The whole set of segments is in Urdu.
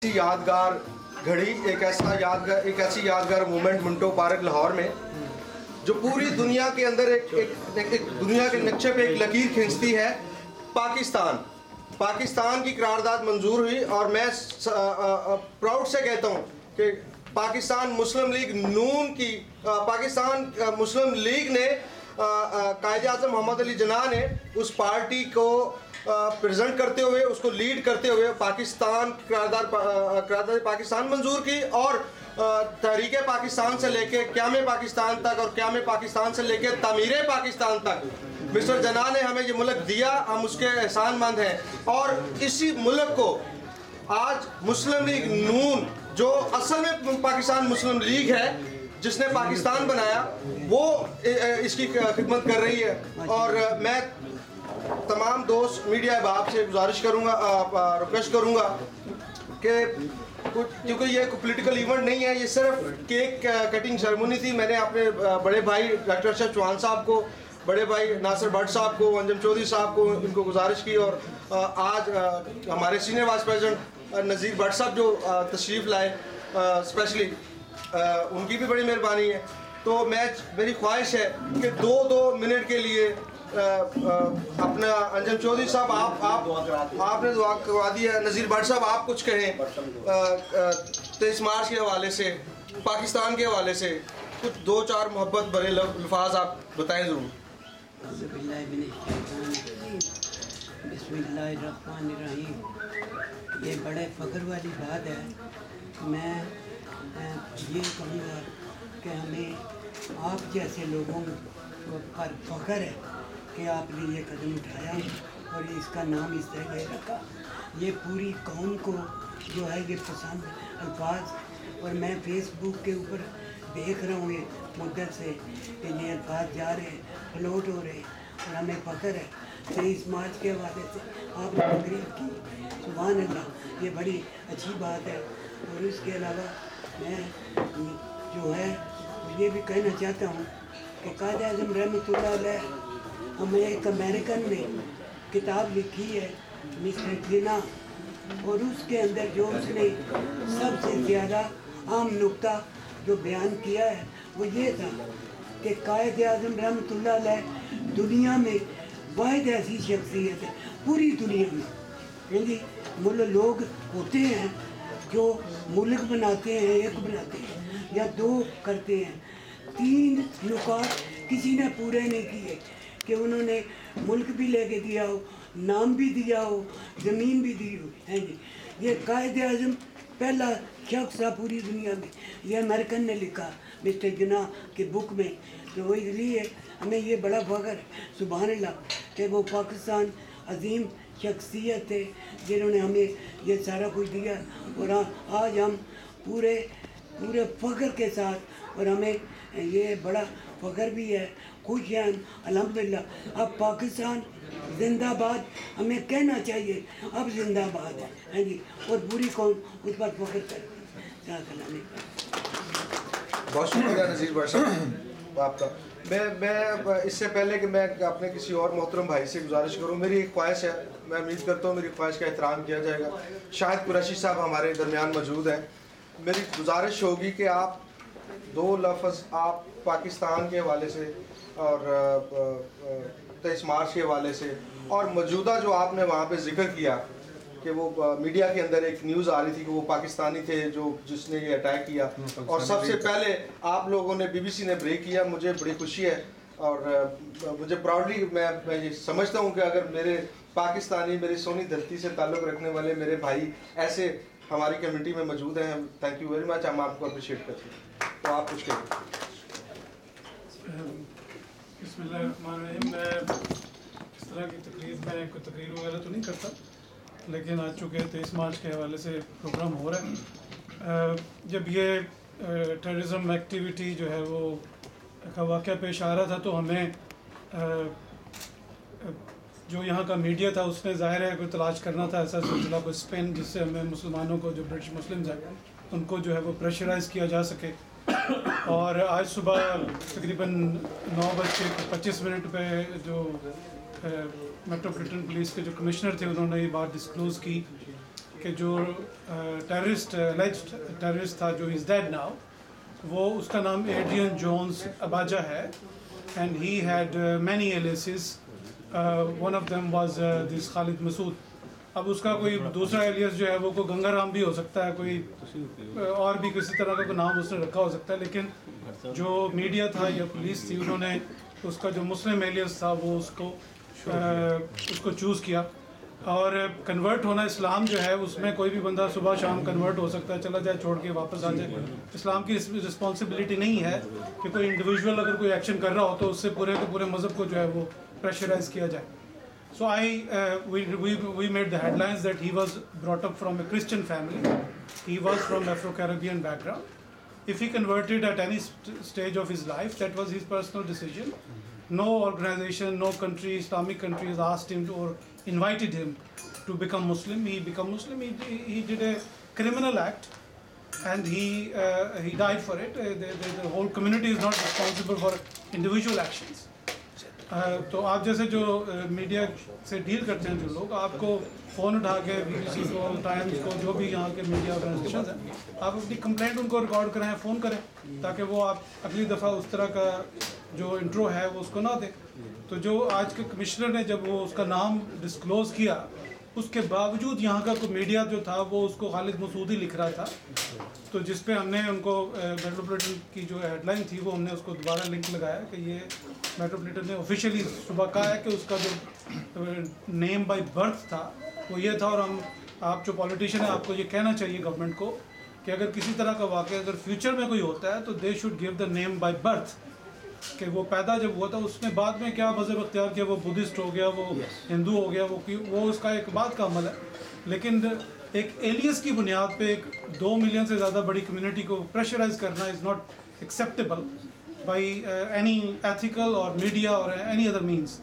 یادگار گھڑی، ایک ایسی یادگار مومنٹ منٹو پارک لاہور میں جو پوری دنیا کے اندر ایک دنیا کے نقشے پہ ایک لکیر کھینچتی ہے۔ پاکستان کی قرارداد منظور ہوئی اور میں پراؤڈ سے کہتا ہوں کہ پاکستان مسلم لیگ نے قائد اعظم محمد علی جناح نے اس پارٹی کو پریزنٹ کرتے ہوئے، اس کو لیڈ کرتے ہوئے پاکستان قرارداد پاکستان منظور کی، اور تحریک پاکستان سے لے کے قیام پاکستان تک اور قیام پاکستان سے لے کے تعمیر پاکستان تک مسٹر جناح نے ہمیں یہ ملک دیا، ہم اس کے احسان مند ہیں۔ اور اسی ملک کو آج مسلم لیگ نون، جو اصل میں پاکستان مسلم لیگ ہے جس نے پاکستان بنایا، وہ اس کی خدمت کر رہی ہے۔ اور میں تمام دوست میڈیا احباب سے گزارش کروں گا، ریکویسٹ کروں گا کہ کیونکہ یہ کوئی پولیٹیکل ایونٹ نہیں ہے، یہ صرف کیک کٹنگ سیرمونی تھی۔ میں نے اپنے بڑے بھائی ڈاکٹر ارشد چوہان صاحب کو، بڑے بھائی ناصر بٹ صاحب کو، انجم چودھری صاحب کو، ان کو گزارش کی، اور آج ہمارے senior vice president Nazir but صاحب جو تشریف لائے اسپیشلی، ان کی بھی بڑی مہربانی ہے۔ تو میری خواہش ہے کہ 2 منٹ کے لیے اپنا انجم چودھری صاحب آپ نے دعا کروا دی ہے، نذیر بٹ صاحب آپ کچھ کہیں 23 مارچ کے حوالے سے، پاکستان کے حوالے سے کچھ 2-4 محبت بھرے الفاظ آپ بتائیں ضرور۔ بسم اللہ الرحمن الرحیم۔ یہ بڑے فخر والی بات ہے۔ میں یہ کہوں گا کہ ہمیں آپ جیسے لوگوں پر فخر ہے کہ آپ نے یہ قدم اٹھایا اور اس کا نام اس طرح رکھا۔ یہ پوری قوم کو جو ہے یہ پسند الفاظ، اور میں فیس بک کے اوپر دیکھ رہا ہوں یہ مدت سے کہ یہ الفاظ جا رہے ہیں، فلوٹ ہو رہے ہیں، اور ہمیں فخر ہے۔ 23 مارچ کے حوالے سے آپ نے تقریر کی، سبحان اللہ، یہ بڑی اچھی بات ہے۔ اور اس کے علاوہ میں جو ہے یہ بھی کہنا چاہتا ہوں کہ قائد اعظم رحمۃ اللہ علیہ، ہمیں ایک امریکن نے کتاب لکھی ہے مسٹر جناح، اور اس کے اندر جو اس نے سب سے زیادہ عام نقطہ جو بیان کیا ہے وہ یہ تھا کہ قائد اعظم رحمۃ اللہ علیہ دنیا میں واحد ایسی شخصیت ہے پوری دنیا میں، یعنی لوگ ہوتے ہیں جو ملک بناتے ہیں، ایک بناتے ہیں یا 2 کرتے ہیں، 3 نکات کسی نے پورے نہیں کیے کہ انہوں نے ملک بھی لے کے دیا ہو، نام بھی دیا ہو، زمین بھی دی ہو، ہے جی۔ یہ قائد اعظم پہلا شخص تھا پوری دنیا میں، یہ امریکن نے لکھا مسٹر جناح کی بک میں۔ تو اس لیے ہمیں یہ بڑا فخر ہے، سبحان اللہ، کہ وہ پاکستان عظیم شخصیت تھے جنہوں نے ہمیں یہ سارا کچھ دیا، اور آج ہم پورے فخر کے ساتھ، اور ہمیں یہ بڑا فخر بھی ہے، خوش ہیں الحمدللہ۔ اب پاکستان زندہ باد ہمیں کہنا چاہیے، اب زندہ باد ہے جی، اور پوری قوم اس پر فخر کرتی ہے۔ بہت شکریہ نذیر بٹ صاحب آپ کا۔ میں اس سے پہلے کہ میں اپنے کسی اور محترم بھائی سے گزارش کروں، میری ایک خواہش ہے، میں امید کرتا ہوں میری خواہش کا احترام کیا جائے گا۔ شاہد قریشی صاحب ہمارے درمیان موجود ہیں، میری گزارش ہوگی کہ آپ 2 لفظ آپ پاکستان کے حوالے سے اور 23 مارچ کے حوالے سے، اور موجودہ جو آپ نے وہاں پہ ذکر کیا کہ وہ میڈیا کے اندر ایک نیوز آ رہی تھی کہ وہ پاکستانی تھے جس نے یہ اٹیک کیا، اور سب سے پہلے آپ لوگوں نے BBC نے بریک کیا، مجھے بڑی خوشی ہے، اور مجھے پراؤڈلی میں یہ سمجھتا ہوں کہ اگر میرے پاکستانی، میری سونی دھرتی سے تعلق رکھنے والے میرے بھائی ایسے ہماری کمیونٹی میں موجود ہیں، تھینک یو ویری مچ، ہم آپ کو اپریشیٹ کرتے ہیں۔ تو آپ کچھ کہیں۔ بسم اللہ الرحمن الرحیم۔ میں اس طرح کی تقریر میں کوئی تقریر وغیرہ تو نہیں کرتا، لیکن آج چونکہ 23 مارچ کے حوالے سے پروگرام ہو رہا ہے، جب یہ ٹیررزم ایکٹیویٹی جو ہے وہ کا واقعہ پیش آ رہا تھا، تو ہمیں جو یہاں کا میڈیا تھا اس نے ظاہر ہے کوئی تلاش کرنا تھا ایسا سلسلہ، کوئی اسپین جس سے ہمیں مسلمانوں کو، جو برٹش مسلمز ہیں ان کو جو ہے وہ پریشرائز کیا جا سکے۔ اور آج صبح تقریباً 9:25 پہ جو میٹروپولیٹن پولیس کے جو کمشنر تھے انہوں نے یہ بات ڈسکلوز کی کہ جو ٹیررسٹ alleged ٹیررسٹ تھا جو از ڈیڈ ناؤ, وہ اس کا نام ایڈرین جونز اباجا ہے, and he had many aliases, one of them was this Khalid Masood. اب اس کا کوئی دوسرا ایلیس جو ہے وہ کوئی گنگا رام بھی ہو سکتا ہے, کوئی اور بھی کسی طرح کا کوئی نام اس نے رکھا ہو سکتا ہے, لیکن جو میڈیا تھا یا پولیس تھی انہوں نے اس کا جو مسلم ایلیس تھا وہ اس کو چوز کیا. اور کنورٹ ہونا اسلام جو ہے اس میں کوئی بھی بندہ صبح شام کنورٹ ہو سکتا ہے, چلا جائے چھوڑ کے واپس آ جائے. اسلام کی رسپانسبلٹی نہیں ہے کہ کوئی انڈیویژول اگر کوئی ایکشن کر رہا ہو تو اس سے پورے کے پورے مذہب کو جو ہے وہ پریشرائز کیا جائے. So we made the headlines that he was brought up from a Christian family. He was from Afro-Caribbean background. If he converted at any stage of his life, that was his personal decision. No organization, no country, Islamic country has asked him or invited him to become Muslim. He became Muslim. He did a criminal act, and he died for it. The whole community is not responsible for individual actions. تو آپ جیسے جو میڈیا سے ڈیل کرتے ہیں جو لوگ, آپ کو فون اٹھا کے BBC کو, ٹائمز کو, جو بھی یہاں کے میڈیا آرگنائزیشنز ہیں, آپ اپنی کمپلینٹ ان کو ریکارڈ کریں, فون کریں, تاکہ وہ آپ اگلی دفعہ اس طرح کا جو انٹرو ہے وہ اس کو نہ دیں. تو جو آج کے کمشنر نے جب وہ اس کا نام ڈسکلوز کیا, اس کے باوجود یہاں کا میڈیا جو تھا وہ اس کو خالد مسعود ہی لکھ رہا تھا. تو جس پہ ہم نے ان کو میٹروپولیٹن کی جو ہیڈ لائن تھی وہ ہم نے اس کو دوبارہ لنک لگایا کہ یہ میٹروپولیٹن نے آفیشیلی صبح کہا ہے کہ اس کا جو نیم بائی برتھ تھا وہ یہ تھا. اور ہم, آپ جو پولیٹیشین ہیں, آپ کو یہ کہنا چاہیے گورنمنٹ کو کہ اگر کسی طرح کا واقعہ اگر فیوچر میں کوئی ہوتا ہے تو they should give the name by birth, کہ وہ پیدا جب ہوا تھا اس نے بعد میں کیا مذہب اختیار کیا, وہ بدھسٹ ہو گیا, وہ ہندو ہو گیا, وہ اس کا ایک بات کا عمل ہے. لیکن ایک ایلیس کی بنیاد پہ ایک 2 ملین سے زیادہ بڑی کمیونٹی کو پریشرائز کرنا is not acceptable by any ethical اور میڈیا اور اینی ادر مینس.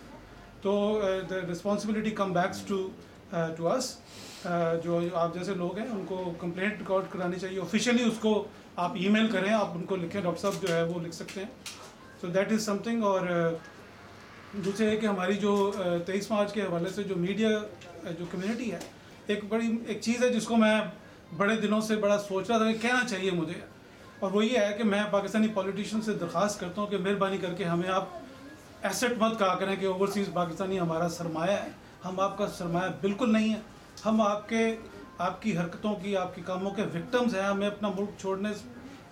تو the responsibility come backs to us. جو آپ جیسے لوگ ہیں ان کو کمپلینٹ ریکارڈ کرانی چاہیے آفیشیلی. اس کو آپ ای میل کریں, آپ ان کو لکھیں, ڈاکٹر صاحب جو ہے وہ لکھ سکتے ہیں. تو دیٹ از سم تھنگ. اور دوسرے ہے کہ ہماری جو 23 مارچ کے حوالے سے جو میڈیا جو کمیونٹی ہے, ایک چیز ہے جس کو میں بڑے دنوں سے بڑا سوچ رہا تھا کہ کہنا چاہیے مجھے, اور وہ یہ ہے کہ میں پاکستانی پولیٹیشین سے درخواست کرتا ہوں کہ مہربانی کر کے ہمیں آپ ایسٹ مت کہا کریں کہ اوورسیز پاکستانی ہمارا سرمایہ ہے. ہم آپ کا سرمایہ بالکل نہیں ہے. ہم آپ کی حرکتوں کی, آپ کے کاموں کے وکٹمز ہیں. ہمیں اپنا ملک چھوڑنے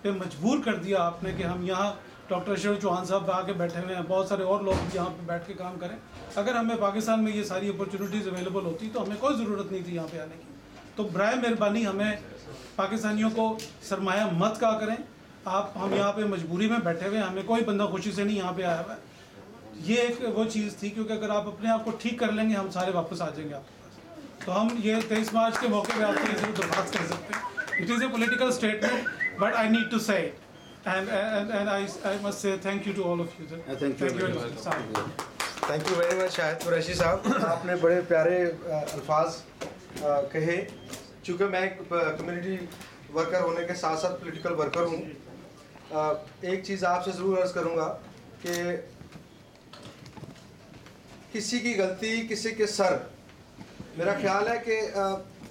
پہ مجبور کر دیا آپ نے کہ ہم یہاں, ڈاکٹر اشرف چوہان صاحب آ کے بیٹھے ہوئے ہیں, بہت سارے اور لوگ بھی یہاں پہ بیٹھ کے کام کریں. اگر ہمیں پاکستان میں یہ ساری اپرچونیٹیز اویلیبل ہوتی تو ہمیں کوئی ضرورت نہیں تھی یہاں پہ آنے کی. تو برائے مہربانی ہمیں پاکستانیوں کو سرمایہ مت کہا کریں. ہم یہاں پہ مجبوری میں بیٹھے ہوئے ہیں, ہمیں کوئی بندہ خوشی سے نہیں یہاں پہ آیا ہوا ہے. یہ ایک وہ چیز تھی, کیونکہ اگر آپ اپنے آپ کو ٹھیک کر لیں گے ہم سارے واپس آ جائیں گے آپ کے پاس. تو ہم یہ 23 مارچ کے موقع پہ آپ سے ضرور درخواست کر سکتے ہیں. It is a political statement, but I need to say it. And I must say thank you to all of you. Thank you very much. Thank you very much Shahid Qureshi sahab. آپ نے بڑے پیارے الفاظ کہے. چونکہ میں ایک کمیونٹی ورکر ہونے کے ساتھ ساتھ پولیٹیکل ورکر ہوں, ایک چیز آپ سے ضرور عرض کروں گا کہ کسی کی غلطی کسی کے سر. میرا خیال ہے کہ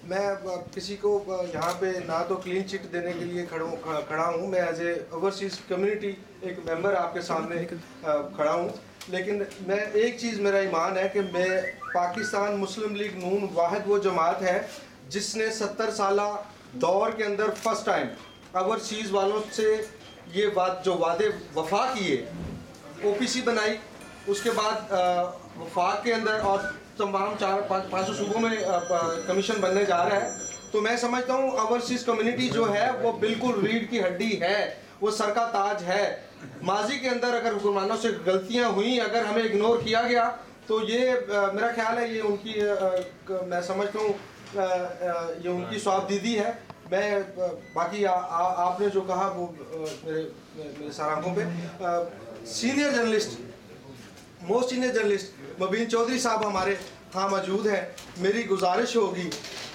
میں کسی کو یہاں پہ نہ تو کلین چٹ دینے کے لیے کھڑا ہوں. میں ایز اے اوورسیز کمیونٹی ایک ممبر آپ کے سامنے کھڑا ہوں. لیکن میں ایک چیز, میرا ایمان ہے کہ میں پاکستان مسلم لیگ نون واحد وہ جماعت ہے جس نے 70 سالہ دور کے اندر فرسٹ ٹائم اوورسیز والوں سے یہ جو وعدے وفا کیے, OPC بنائی, اس کے بعد وفاق کے اندر اور تمام 400-500 صوبوں میں کمیشن بننے جا رہا ہے. تو میں سمجھتا ہوں اوورسیز کمیونٹی جو ہے وہ بالکل ریڑھ کی ہڈی ہے, وہ سر کا تاج ہے. ماضی کے اندر اگر حکمرانوں سے غلطیاں ہوئیں, اگر ہمیں اگنور کیا گیا, تو یہ میرا خیال ہے یہ ان کی, میں سمجھتا ہوں یہ ان کی صوابدیدی ہے. میں باقی آپ نے جو کہا وہ میرے سراہوں پہ. Senior journalist, most senior journalist Mubeen Chaudhry sahab ہمارے ہاں موجود ہیں. میری گزارش ہوگی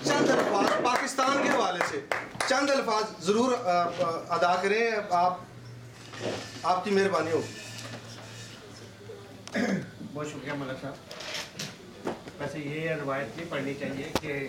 چند الفاظ پاکستان کے حوالے سے چند الفاظ ضرور ادا کریں. آپ کی مہربانی ہوگی. بہت شکریہ ملک صاحب. ویسے یہ روایت نہیں پڑھنی چاہیے کہ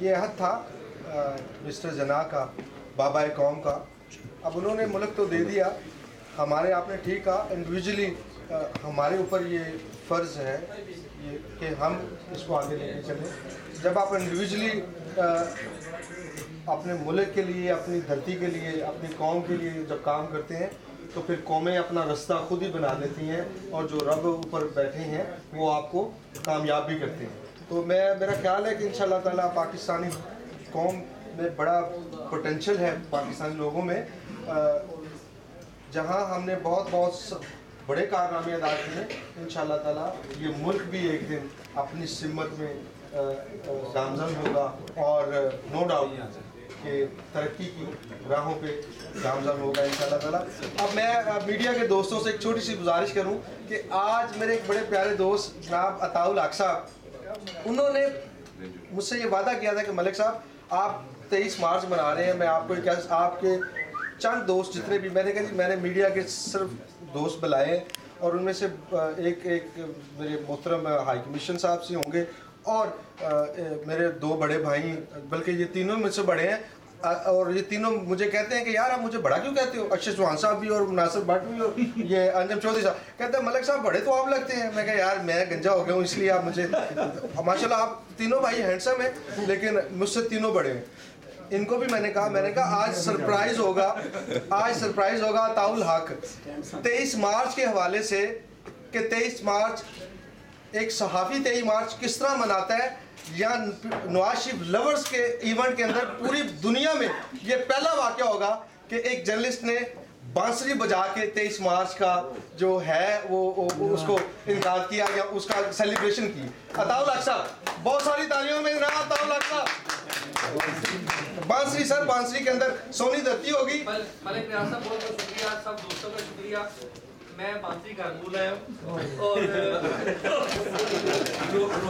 یہ عہد تھا مسٹر جناح کا، بابا قوم کا. اب انہوں نے ملک تو دے دیا، ہمارے آپ نے ٹھیک کہا انڈیویجولی ہمارے اوپر یہ فرض ہے یہ کہ ہم اس کو آگے لے کے چلیں. جب آپ انڈیویجولی اپنے ملک کے لیے، اپنی دھرتی کے لیے، اپنی قوم کے لیے جب کام کرتے ہیں تو پھر قومیں اپنا رستہ خود ہی بنا لیتی ہیں، اور جو رب اوپر بیٹھے ہیں وہ آپ کو کامیاب بھی کرتے ہیں. تو میرا خیال ہے کہ انشاءاللہ تعالیٰ پاکستانی قوم میں بڑا پوٹینشیل ہے، پاکستانی لوگوں میں، جہاں ہم نے بہت بڑے کارنامے ادا کیے ہیں. انشاءاللہ تعالیٰ یہ ملک بھی ایک دن اپنی سمت میں گامزن ہوگا، اور نو ڈاؤٹ کہ ترقی کی راہوں پہ گامزن ہوگا انشاءاللہ تعالیٰ. اب میں میڈیا کے دوستوں سے ایک چھوٹی سی گزارش کروں کہ آج میرے ایک بڑے پیارے دوست جناب عطاء الحق صاحب، انہوں نے مجھ سے یہ وعدہ کیا تھا کہ ملک صاحب آپ 23 مارچ منا رہے ہیں، میں آپ کو آپ کے چند دوست جتنے بھی، میں نے کہا جی میں نے میڈیا کے صرف دوست بلائے ہیں، اور ان میں سے ایک میرے محترم ہائی کمیشن صاحب سے ہوں گے، اور میرے 2 بڑے بھائی، بلکہ یہ تینوں مجھ سے بڑے ہیں، اور یہ تینوں مجھے کہتے ہیں کہ یار آپ مجھے بڑا کیوں کہتے ہو؟ ارشد چوہان صاحب بھی، اور ناصر بٹ بھی، اور یہ انجم چودھری صاحب. کہتے ہیں ملک صاحب بڑے تو آپ لگتے ہیں. میں کہا یار میں گنجا ہو گیا ہوں اس لیے آپ مجھے، ماشاء اللہ آپ تینوں بھائی ہینڈسم ہیں لیکن مجھ سے تینوں بڑے ہیں. ان کو بھی میں نے کہا آج سرپرائز ہوگا عطاء الحق 23 مارچ کے حوالے سے، کہ 23 مارچ ایک صحافی 23 مارچ کس طرح مناتا ہے، یا نواز شریف لورز کے ایونٹ کے اندر پوری دنیا میں یہ پہلا واقعہ ہوگا کہ ایک جرنلسٹ نے بانسری بجا کے 23 مارچ کا جو ہے وہ اس کو انعقاد کیا، یا اس کا سیلیبریشن کی. عطاء الحق صاحب بہت ساری تالیوں میں جناب عطاء الحق صاحب. بانسری سر، بانسری کے اندر سونی دھرتی ہوگی. ملک ریاض صاحب بہت بہت شکریہ، سب دوستوں کا شکریہ. میں بانسری گھر بول رہا ہوں، اور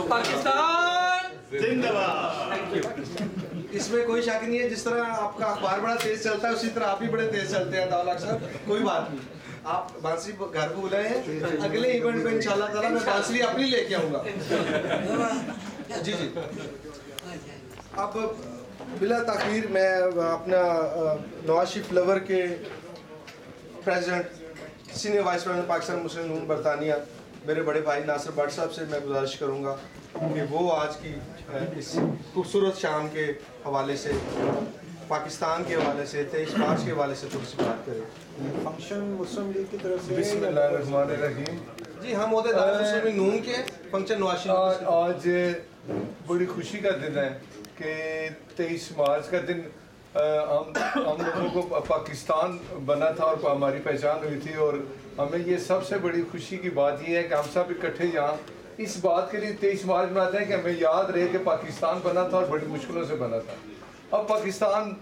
پاکستان زندہ باد. اس میں کوئی شک نہیں ہے، جس طرح آپ کا اخبار بڑا تیز چلتا ہے اسی طرح آپ بھی بڑے تیز چلتے ہیں عطاء الحق صاحب. کوئی بات نہیں، آپ بانسری گھر کو بلائے ہیں، اگلے ایونٹ میں انشاءاللہ تعالیٰ میں بانسری اپنی لے کے آؤں گا. جی جی. اب بلا تاخیر میں اپنا نواز شریف لور کے president, senior vice president Pakistan Muslim Noon برطانیہ، میرے بڑے بھائی ناصر بٹ صاحب سے میں گزارش کروں گا کہ وہ آج کی اس خوبصورت شام کے حوالے سے، پاکستان کے حوالے سے، 23 مارچ کے حوالے سے تھوڑی سی بات کریں. فنکشن مسلم لیگ کی طرف سے. بسم اللہ الرحمن الرحیم. جی ہم عہدیدار مسلم نون کے فنکشن نواز شریف. آج بڑی خوشی کا دن ہے کہ 23 مارچ کا دن ہم لوگوں کو پاکستان بنا تھا اور ہماری پہچان ہوئی تھی، اور ہمیں یہ سب سے بڑی خوشی کی بات یہ ہے کہ ہم سب اکٹھے یہاں اس بات کے لیے 23 مارچ مناتے ہیں کہ ہمیں یاد رہے کہ پاکستان بنا تھا اور بڑی مشکلوں سے بنا تھا. اب پاکستان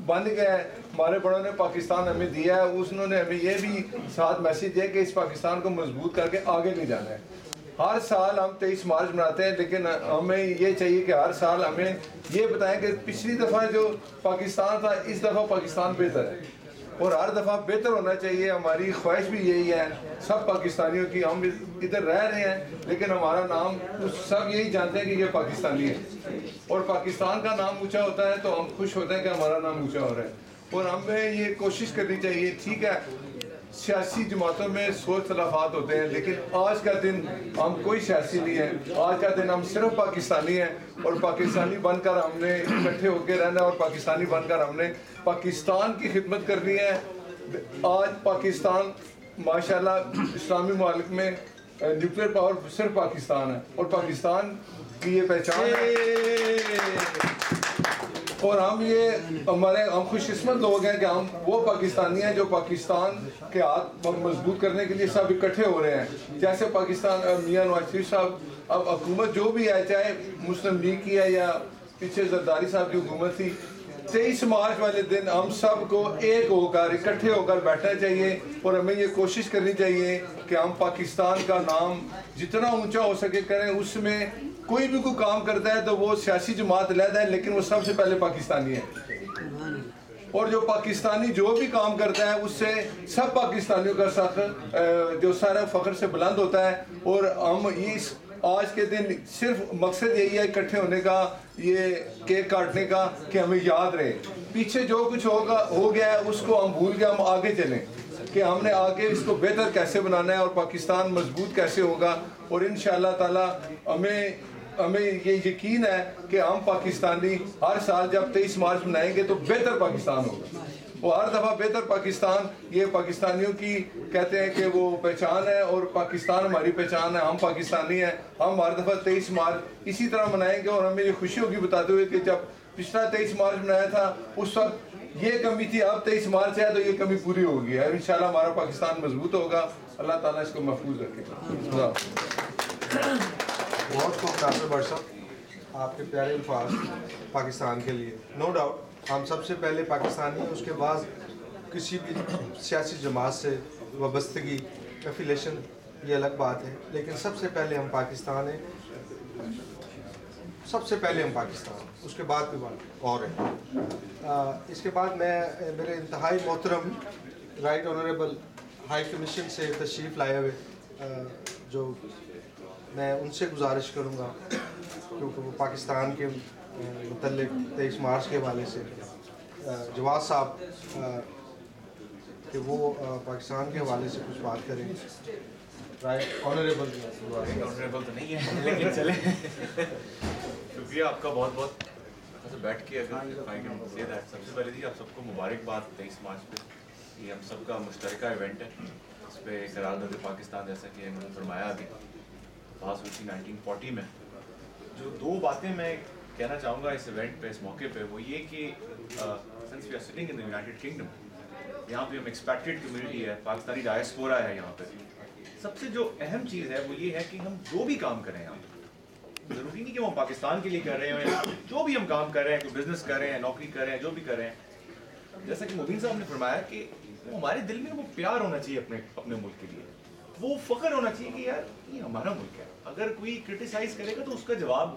بن گیا ہے، ہمارے بڑوں نے پاکستان ہمیں دیا ہے، انہوں نے ہمیں یہ بھی ساتھ میسیج دیا کہ اس پاکستان کو مضبوط کر کے آگے نہیں جانا ہے. ہر سال ہم 23 مارچ مناتے ہیں، لیکن ہمیں یہ چاہیے کہ ہر سال ہمیں یہ بتائیں کہ پچھلی دفعہ جو پاکستان تھا اس دفعہ پاکستان بہتر ہے، اور ہر دفعہ بہتر ہونا چاہیے. ہماری خواہش بھی یہی ہے سب پاکستانیوں کی. ہم ادھر رہ رہے ہیں لیکن ہمارا نام سب یہی جانتے ہیں کہ یہ پاکستانی ہے، اور پاکستان کا نام اونچا ہوتا ہے تو ہم خوش ہوتے ہیں کہ ہمارا نام اونچا ہو رہا ہے. اور ہمیں یہ کوشش کرنی چاہیے، ٹھیک ہے سیاسی جماعتوں میں سوچ اختلافات ہوتے ہیں، لیکن آج کا دن ہم کوئی سیاسی نہیں ہے. آج کا دن ہم صرف پاکستانی ہیں، اور پاکستانی بن کر ہم نے اکٹھے ہو کے رہنا ہے، اور پاکستانی بن کر ہم نے پاکستان کی خدمت کرنی ہے. آج پاکستان ماشاءاللہ اسلامی ممالک میں نیوکلیر پاور صرف پاکستان ہے، اور پاکستان کی یہ پہچان ہے. اور ہم خوش قسمت لوگ ہیں کہ ہم وہ پاکستانی ہیں جو پاکستان کے ہاتھ مضبوط کرنے کے لیے سب اکٹھے ہو رہے ہیں. جیسے پاکستان میاں نواز شریف صاحب، اب حکومت جو بھی ہے چاہے مسلم لیگ کی ہے یا پیچھے زرداری صاحب کی حکومت تھی، 23 مارچ والے دن ہم سب کو ایک ہو کر اکٹھے ہو کر بیٹھنا چاہیے، اور ہمیں یہ کوشش کرنی چاہیے کہ ہم پاکستان کا نام جتنا اونچا ہو سکے کریں. اس میں کوئی بھی کوئی کام کرتا ہے تو وہ سیاسی جماعت علیحدہ ہے، لیکن وہ سب سے پہلے پاکستانی ہے. اور جو پاکستانی جو بھی کام کرتا ہے اس سے سب پاکستانیوں کا ساتھ جو سارا فخر سے بلند ہوتا ہے. اور ہم اس آج کے دن صرف مقصد یہی ہے اکٹھے ہونے کا یہ کیک کاٹنے کا کہ ہمیں یاد رہے. پیچھے جو کچھ ہو گیا ہے اس کو ہم بھول کے ہم آگے چلیں کہ ہم نے آگے اس کو بہتر کیسے بنانا ہے اور پاکستان مضبوط کیسے ہوگا. اور انشاءاللہ تعالی ہمیں یہ یقین ہے کہ ہم پاکستانی ہر سال جب 23 مارچ منائیں گے تو بہتر پاکستان ہوگا. اور ہر دفعہ بہتر پاکستان یہ پاکستانیوں کی کہتے ہیں کہ وہ پہچان ہے اور پاکستان ہماری پہچان ہے. ہم پاکستانی ہیں. ہم ہر دفعہ 23 مارچ اسی طرح منائیں گے. اور ہمیں یہ خوشی ہوگی بتاتے ہوئے کہ جب پچھلا 23 مارچ منایا تھا اس وقت یہ کمی تھی, اب 23 مارچ ہے تو یہ کمی پوری ہوگی. اور انشاءاللہ ہمارا پاکستان مضبوط ہوگا. اللہ تعالیٰ اس کو محفوظ رکھے. بہت خوب ناصر بٹ صاحب, آپ کے پیارے الفاظ پاکستان کے لیے. نو ڈاؤٹ ہم سب سے پہلے پاکستانی ہیں, اس کے بعد کسی بھی سیاسی جماعت سے وابستگی ایفیلیشن یہ الگ بات ہے, لیکن سب سے پہلے ہم پاکستان ہیں. سب سے پہلے ہم پاکستان, اس کے بعد بھی بات اور ہے. اس کے بعد میں میرے انتہائی محترم رائٹ آنریبل ہائی کمیشن سے تشریف لائے ہوئے جو میں ان سے گزارش کروں گا کیونکہ وہ پاکستان کے متعلق 23 مارچ کے حوالے سے جواد صاحب کہ وہ پاکستان کے حوالے سے کچھ بات کریں. رائٹ آنریبل تو نہیں ہے لیکن چلیں. شکریہ آپ کا بہت بہت. بیٹھ کے اگر سب سے پہلے جی آپ سب کو مبارکباد 23 مارچ پہ. یہ ہم سب کا مشترکہ ایونٹ ہے. اس پہ قرارداد پاکستان جیسا کہ انہوں نے فرمایا ابھی پاس ہوئی تھی 1940 میں. جو دو باتیں میں کہنا چاہوں گا اس ایونٹ پہ, اس موقع پہ, وہ یہ کہ since we are sitting in the United Kingdom, یہاں پہ ہم ایکسپیکٹڈ کمیونٹی ہے, پاکستانی ڈائسپورا ہے یہاں پہ. سب سے جو اہم چیز ہے وہ یہ ہے کہ ہم جو بھی کام کریں یہاں پہ, ضروری نہیں کہ وہ پاکستان کے لیے کر رہے ہیں, جو بھی ہم کام کر رہے ہیں, کوئی بزنس کر رہے ہیں, نوکری کر رہے ہیں, جو بھی کر رہے ہیں, جیسا کہ مبین صاحب نے فرمایا کہ ہمارے دل میں وہ پیار ہونا چاہیے اپنے ملک کے لیے, وہ فخر ہونا چاہیے کہ یار یہ ہمارا ملک ہے. اگر کوئی کرٹیسائز کرے گا تو اس کا جواب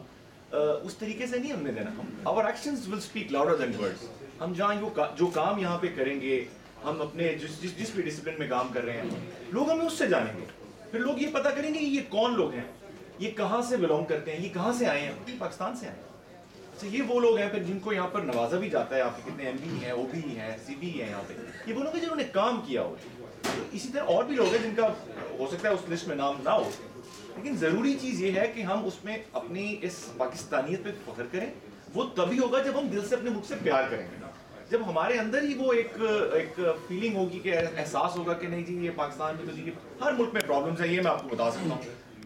اس طریقے سے نہیں ہم نے دینا. our actions will speak louder than words. ہم جہاں جو کام یہاں پہ کریں گے, ہم اپنے جس بھی ڈسپلن میں کام کر رہے ہیں, لوگ ہمیں اس سے جانیں گے. پھر لوگ یہ پتہ کریں گے یہ کون لوگ ہیں, یہ کہاں سے بلونگ کرتے ہیں, یہ کہاں سے آئے ہیں. یہ پاکستان سے آئے ہیں. اچھا یہ وہ لوگ ہیں پھر جن کو یہاں پر نوازا بھی جاتا ہے. آپ کے کتنے ایم پی ہیں, او پی ہیں, سی پی ہیں یہاں پہ, یہ وہ لوگ ہیں جنہوں نے کام کیا ہو. اسی طرح اور بھی لوگ ہیں جن کا ہو سکتا ہے اس لسٹ میں نام نہ ہو, لیکن ضروری چیز یہ ہے کہ ہم اس میں اپنی اس پاکستانیت پہ فخر کریں. وہ تبھی ہوگا جب ہم دل سے اپنے ملک سے پیار کریں گے, جب ہمارے اندر ہی وہ ایک فیلنگ ہوگی کہ احساس ہوگا کہ نہیں جی یہ پاکستان میں تو جی ہر ملک میں پرابلمز ہیں, یہ میں آپ کو بتا سکتا ہوں.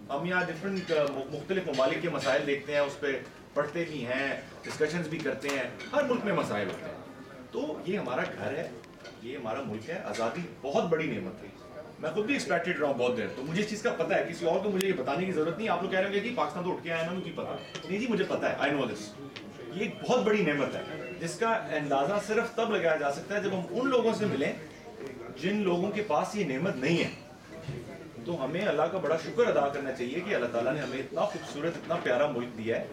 ہم یہاں ڈفرینٹ مختلف ممالک کے مسائل دیکھتے ہیں, اس پہ پڑھتے بھی ہیں, ڈسکشنز بھی کرتے ہیں. ہر ملک میں مسائل ہوتے ہیں. تو یہ ہمارا گھر ہے, یہ ہمارا ملک ہے. آزادی بہت بڑی نعمت ہے. میں خود بھی ایکسپیکٹڈ رہا ہوں بہت دیر, تو مجھے اس چیز کا پتہ ہے, کسی اور کو مجھے یہ بتانے کی ضرورت نہیں. آپ لوگ کہہ رہے ہیں کہ پاکستان تو اٹھ کے آیا نا, مجھے پتا نہیں جی, مجھے پتا ہے, آئی نو دس. یہ ایک بہت بڑی نعمت ہے جس کا اندازہ صرف تب لگایا جا سکتا ہے جب ہم ان لوگوں سے ملیں جن لوگوں کے پاس یہ نعمت نہیں ہے. تو ہمیں اللہ کا بڑا شکر ادا کرنا چاہیے کہ اللہ تعالیٰ نے ہمیں اتنا خوبصورت, اتنا پیارا ملک دیا ہے.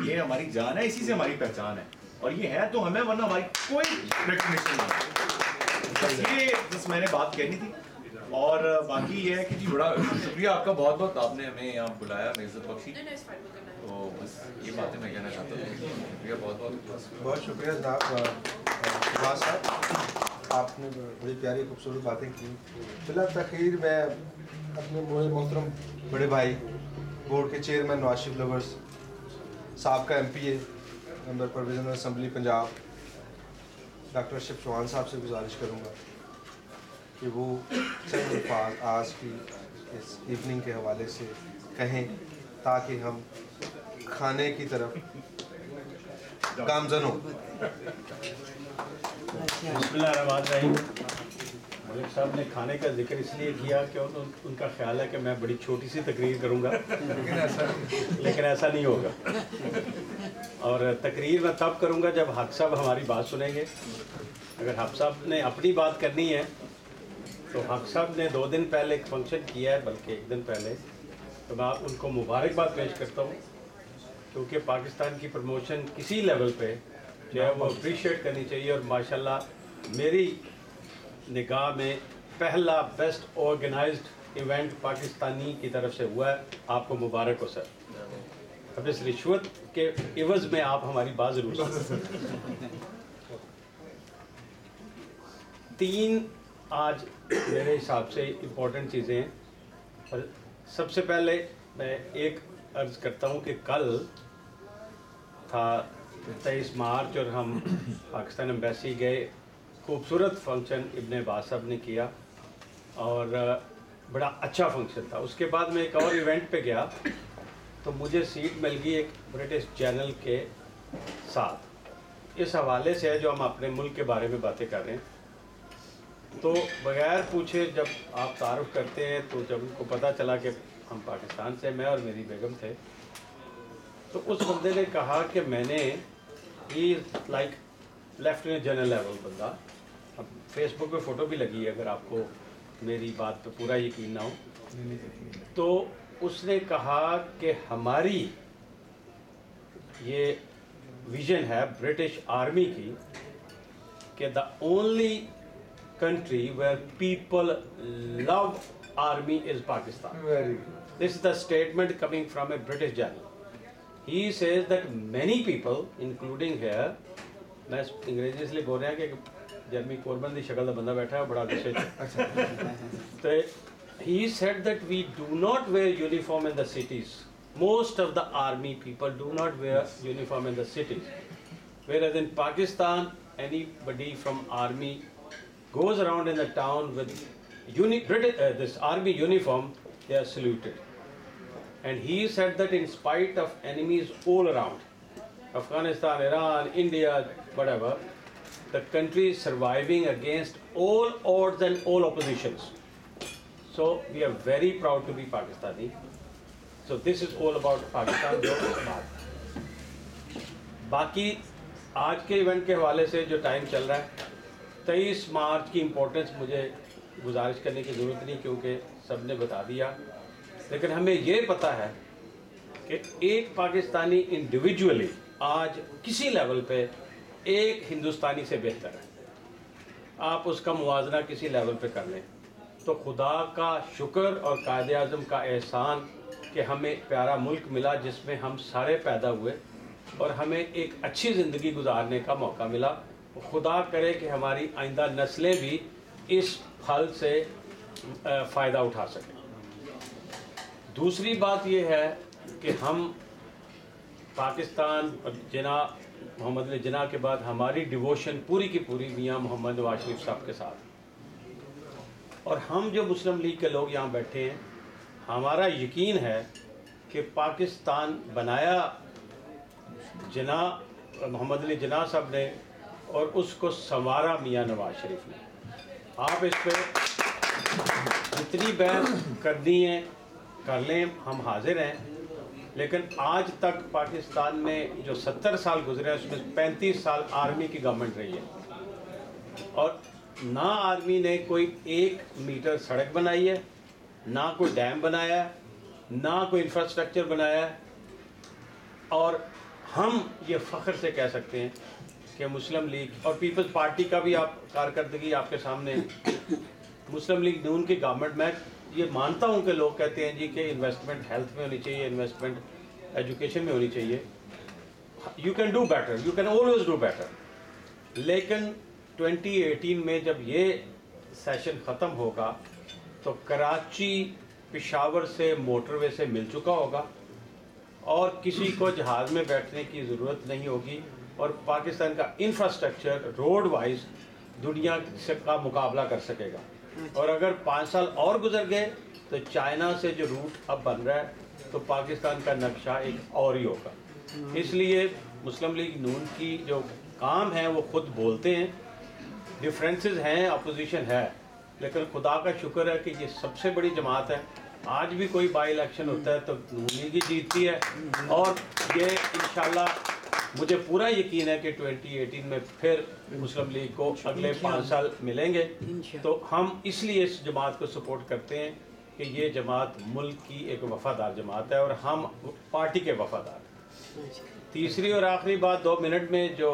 یہ ہماری جان ہے, اسی سے ہماری پہچان ہے, اور یہ ہے تو ہمیں, ورنہ ہماری کوئی ریکگنیشن نہیں. یہ بس میں نے بات کہنی تھی. اور باقی یہ ہے کہ جی بڑا شکریہ آپ کا بہت بہت, آپ نے ہمیں یہاں بلایا, ہمیں عزت بخشی. تو بس یہ باتیں میں کہنا چاہتا ہوں. شکریہ بہت بہت. بہت شکریہ جناب صاحب, آپ نے بڑی پیاری خوبصورت باتیں کی. بلا تاخیر میں اپنے محترم بڑے بھائی بورڈ کے چیئرمین نواز شریف لورس صاحب کا ایم پی اے ممبر پروویژنل اسمبلی پنجاب ڈاکٹر اشرف چوہان صاحب سے گزارش کروں گا کہ وہ چند الفاظ آج کی اس ایوننگ کے حوالے سے کہیں تاکہ ہم کھانے کی طرف گامزن ہوں. بسم اللہ الرحمن الرحیم. ملک صاحب نے کھانے کا ذکر اس لیے کیا کہ ان کا خیال ہے کہ میں بڑی چھوٹی سی تقریر کروں گا, لیکن ایسا نہیں ہوگا. اور تقریر میں تب کروں گا جب حق صاحب ہماری بات سنیں گے. اگر حق صاحب نے اپنی بات کرنی ہے تو حق صاحب نے 2 دن پہلے ایک فنکشن کیا ہے, بلکہ 1 دن پہلے, تو میں ان کو مبارکباد پیش کرتا ہوں, کیونکہ پاکستان کی پروموشن کسی لیول پہ جو ہے وہ اپریشیٹ کرنی چاہیے. اور ماشاءاللہ میری نگاہ میں پہلا بیسٹ آرگنائزڈ ایونٹ پاکستانی کی طرف سے ہوا ہے. آپ کو مبارک ہو سر. اب اس رشوت کے عوض میں آپ ہماری بات ضرور سنیں. 3 آج میرے حساب سے امپورٹنٹ چیزیں ہیں. اور سب سے پہلے میں ایک عرض کرتا ہوں کہ کل تھا 23 مارچ اور ہم پاکستان ایمبیسی گئے. خوبصورت فنکشن ابن عباس صاحب نے کیا اور بڑا اچھا فنکشن تھا. اس کے بعد میں ایک اور ایونٹ پہ گیا تو مجھے سیٹ مل گئی ایک برٹش چینل کے ساتھ. اس حوالے سے ہے جو ہم اپنے ملک کے بارے میں باتیں کر رہے ہیں. تو بغیر پوچھے جب آپ تعارف کرتے ہیں تو جب ان کو پتہ چلا کہ ہم پاکستان سے, میں اور میری بیگم تھے, تو اس بندے نے کہا کہ میں نے ہی لائک لیفٹیننٹ جنرل لیول بندہ. اب فیس بک پہ فوٹو بھی لگی ہے اگر آپ کو میری بات پہ پورا یقین نہ ہو. تو اس نے کہا کہ ہماری یہ ویژن ہے برٹش آرمی کی کہ the only country where people love army is Pakistan. This is the statement coming from a British general. He says that many people, including here, میں انگریزی اس لیے بول رہے ہیں کہ جرمی کوربن دی شکل دا بندہ بیٹھا ہے بڑا غصے تو he said that we do not wear uniform in the cities. Most of the army people do not wear uniform in the cities. Whereas in Pakistan, anybody from army goes around in the town with this army uniform, they are saluted. And he said that in spite of enemies all around, Afghanistan, Iran, India, whatever, the country is surviving against all odds and all oppositions. So we are very proud to be Pakistani. So this is all about Pakistan. باقی آج کے ایونٹ کے حوالے سے جو ٹائم چل رہا ہے, 23 مارچ کی امپورٹنس مجھے گزارش کرنے کی ضرورت نہیں کیونکہ سب نے بتا دیا. لیکن ہمیں یہ پتہ ہے کہ ایک پاکستانی انڈیویجولی آج کسی لیول پہ ایک ہندوستانی سے بہتر ہے. آپ اس کا موازنہ کسی لیول پہ کر لیں تو خدا کا شکر اور قائد اعظم کا احسان کہ ہمیں پیارا ملک ملا جس میں ہم سارے پیدا ہوئے اور ہمیں ایک اچھی زندگی گزارنے کا موقع ملا. خدا کرے کہ ہماری آئندہ نسلیں بھی اس پھل سے فائدہ اٹھا سکیں. دوسری بات یہ ہے کہ ہم پاکستان اور جناح محمد علی جناح کے بعد ہماری ڈیووشن پوری کی پوری میاں محمد نواز شریف صاحب کے ساتھ. اور ہم جو مسلم لیگ کے لوگ یہاں بیٹھے ہیں, ہمارا یقین ہے کہ پاکستان بنایا جناح محمد علی جناح صاحب نے اور اس کو سنوارا میاں نواز شریف نے. آپ اس پہ جتنی بحث کرنی ہے کر لیں, ہم حاضر ہیں. لیکن آج تک پاکستان میں جو 70 سال گزرے اس میں 35 سال آرمی کی گورنمنٹ رہی ہے اور نہ آرمی نے کوئی 1 میٹر سڑک بنائی ہے, نہ کوئی ڈیم بنایا ہے, نہ کوئی انفراسٹرکچر بنایا ہے. اور ہم یہ فخر سے کہہ سکتے ہیں کہ مسلم لیگ اور پیپلز پارٹی کا بھی آپ کارکردگی آپ کے سامنے, مسلم لیگ نون کی گورنمنٹ, میں یہ مانتا ہوں کہ لوگ کہتے ہیں جی کہ انویسٹمنٹ ہیلتھ میں ہونی چاہیے, انویسٹمنٹ ایجوکیشن میں ہونی چاہیے. You can do better, you can always do better. لیکن 2018 میں جب یہ سیشن ختم ہوگا تو کراچی پشاور سے موٹر وے سے مل چکا ہوگا اور کسی کو جہاز میں بیٹھنے کی ضرورت نہیں ہوگی اور پاکستان کا انفراسٹرکچر روڈ وائز دنیا سے کا مقابلہ کر سکے گا. اور اگر 5 سال اور گزر گئے تو چائنا سے جو روٹ اب بن رہا ہے تو پاکستان کا نقشہ ایک اور ہی ہوگا. اس لیے مسلم لیگ نون کی جو کام ہے وہ خود بولتے ہیں, ڈفرینسز ہیں, اپوزیشن ہے, لیکن خدا کا شکر ہے کہ یہ سب سے بڑی جماعت ہے. آج بھی کوئی بائی الیکشن ہوتا ہے تو نون لیگ ہی جیتتی ہے اور یہ انشاءاللہ مجھے پورا یقین ہے کہ 2018 میں پھر مسلم لیگ کو اگلے 5 سال ملیں گے. تو ہم اس لیے اس جماعت کو سپورٹ کرتے ہیں کہ یہ جماعت ملک کی ایک وفادار جماعت ہے اور ہم پارٹی کے وفادار ہیں. تیسری اور آخری بات 2 منٹ میں جو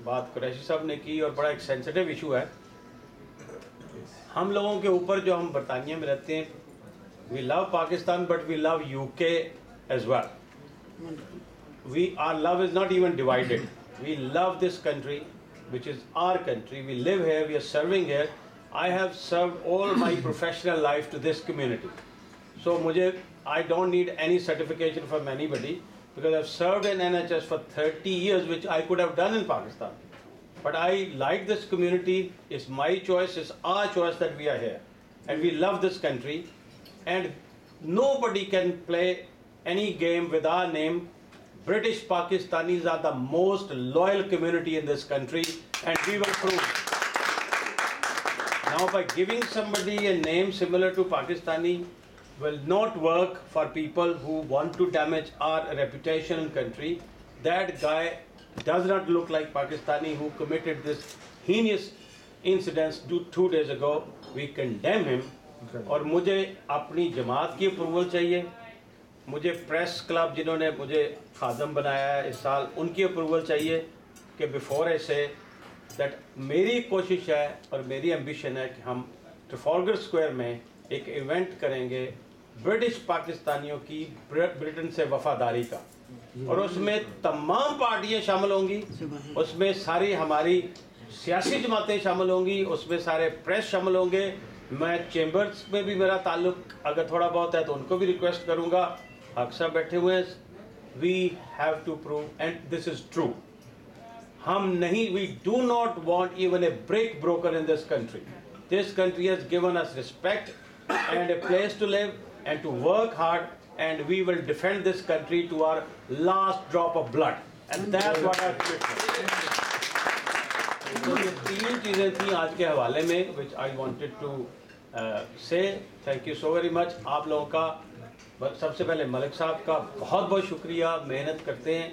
بات قریشی صاحب نے کی اور بڑا ایک سینسٹیو ایشو ہے, ہم لوگوں کے اوپر جو ہم برطانیہ میں رہتے ہیں, we love Pakistan but we love UK as well. our love is not even divided. We love this country, which is our country. We live here, we are serving here. I have served all my professional life to this community. So I don't need any certification from anybody, because I've served in NHS for 30 years, which I could have done in Pakistan. But I like this community. It's my choice, it's our choice that we are here. And we love this country. And nobody can play any game with our name. British Pakistanis are the most loyal community in this country, and we will prove. Now, by giving somebody a name similar to Pakistani will not work for people who want to damage our reputation in country. That guy does not look like Pakistani who committed this heinous incidents 2 days ago. We condemn him. اور مجھے اپنی جماعت کی اپروول چاہیے, مجھے پریس کلب جنہوں نے مجھے خادم بنایا ہے اس سال, ان کی اپروول چاہیے کہ بیفور آئی سے دیٹ میری کوشش ہے اور میری ایمبیشن ہے کہ ہم ٹرفالگر اسکوائر میں ایک ایونٹ کریں گے برٹش پاکستانیوں کی برٹن سے وفاداری کا, اور اس میں تمام پارٹیاں شامل ہوں گی, اس میں ساری ہماری سیاسی جماعتیں شامل ہوں گی, اس میں سارے پریس شامل ہوں گے. میں چیمبرز میں بھی میرا تعلق اگر تھوڑا بہت ہے تو ان کو بھی ریکویسٹ کروں گا. حق صاحب بیٹھے ہوئے ہیں. We have to prove and this is true. ہم نہیں, we do not want even a break broker in this country. This country has given us respect and a place to live and to work hard, and we will defend this country to our last drop of blood, and that's what I feel. تو یہ 3 چیزیں تھیں آج کے حوالے میں which I wanted to say. Thank you so very much. آپ لوگوں کا سب سے پہلے ملک صاحب کا بہت بہت شکریہ. محنت کرتے ہیں,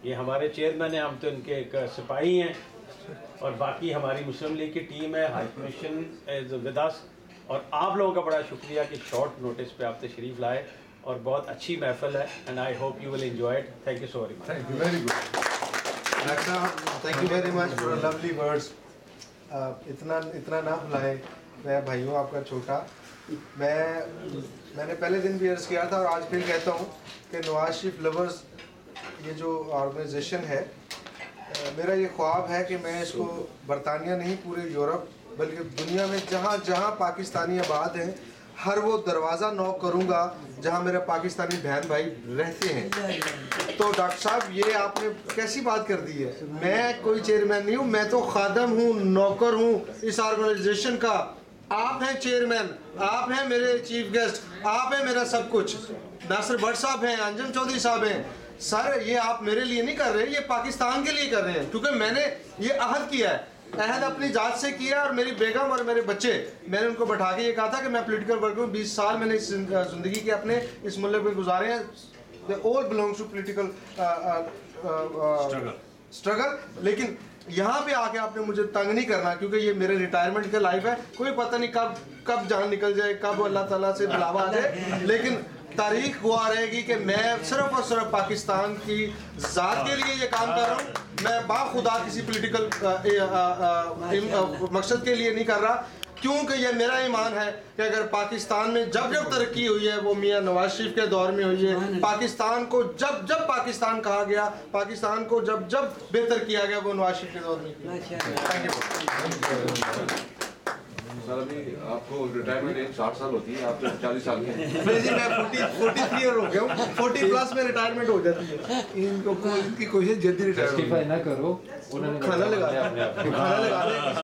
یہ ہمارے چیئرمین ہیں, ہم تو ان کے ایک سپاہی ہیں, اور باقی ہماری مسلم لیگ کی ٹیم ہے, high commission is with us, اور آپ لوگوں کا بڑا شکریہ کہ شارٹ نوٹس پہ آپ تشریف لائے, اور بہت اچھی محفل ہے, and I hope you will enjoy it. Thank you so very much. Thank you very good. Thank you very much for lovely words. اتنا نہ بھلائیں. میں بھائیوں آپ کا چھوٹا, میں نے پہلے دن بھی عرض کیا تھا اور آج پھر کہتا ہوں کہ نواز شریف لورز یہ جو آرگنائزیشن ہے, میرا یہ خواب ہے کہ میں اس کو برطانیہ نہیں پورے یورپ بلکہ دنیا میں جہاں جہاں پاکستانی آباد ہیں ہر وہ دروازہ نوک کروں گا جہاں میرے پاکستانی بہن بھائی رہتے ہیں. تو ڈاکٹر صاحب یہ آپ نے کیسی بات کر دی ہے. میں کوئی چیئرمین نہیں ہوں, میں تو خادم ہوں, نوکر ہوں اس آرگنائزیشن کا. آپ ہیں چیئرمین, آپ ہیں میرے چیف گیسٹ, آپ ہیں میرا سب کچھ. ناصر بٹ صاحب ہیں, انجم چودھری صاحب ہیں. سر یہ آپ میرے لیے نہیں کر رہے, یہ پاکستان کے لیے کر رہے ہیں, کیونکہ میں نے یہ عہد کیا ہے, عہد اپنی ذات سے کیا, اور میری بیگم اور میرے بچے, میں نے ان کو بٹھا کے یہ کہا تھا کہ میں پولیٹیکل ورک میں 20 سال میں نے زندگی کے اپنے اس ملک میں گزارے ہیں. They all belongs to political struggle. لیکن یہاں پہ آ کے آپ نے مجھے تنگ نہیں کرنا, کیونکہ یہ میرے ریٹائرمنٹ کا لائف ہے. کوئی پتہ نہیں کب جان نکل جائے, کب اللہ تعالیٰ سے بلاوا آ جائے, لیکن تاریخ گواہ رہے گی کہ میں صرف اور صرف پاکستان کی ذات کے لیے یہ کام کر رہا ہوں. میں باخدا کسی پولیٹیکل مقصد کے لیے نہیں کر رہا, کیونکہ یہ میرا ایمان ہے کہ اگر پاکستان میں جب ترقی ہوئی ہے وہ میاں نواز شریف کے دور میں ہوئی ہے. پاکستان کو جب پاکستان کہا گیا, پاکستان کو جب بہتر کیا گیا وہ نواز شریف کے دور میں کیا. سر ابھی آپ کو ریٹائرمنٹ ایج 60 سال ہوتی ہے, آپ تو 40 سال کے ہیں. نہیں جی, میں 43 ایئر ہو گیا ہوں, 40 پلس میں ریٹائرمنٹ ہو جاتی ہے. ان کی کوشش جلدی ریٹائر نہ کرو, کھانا لگا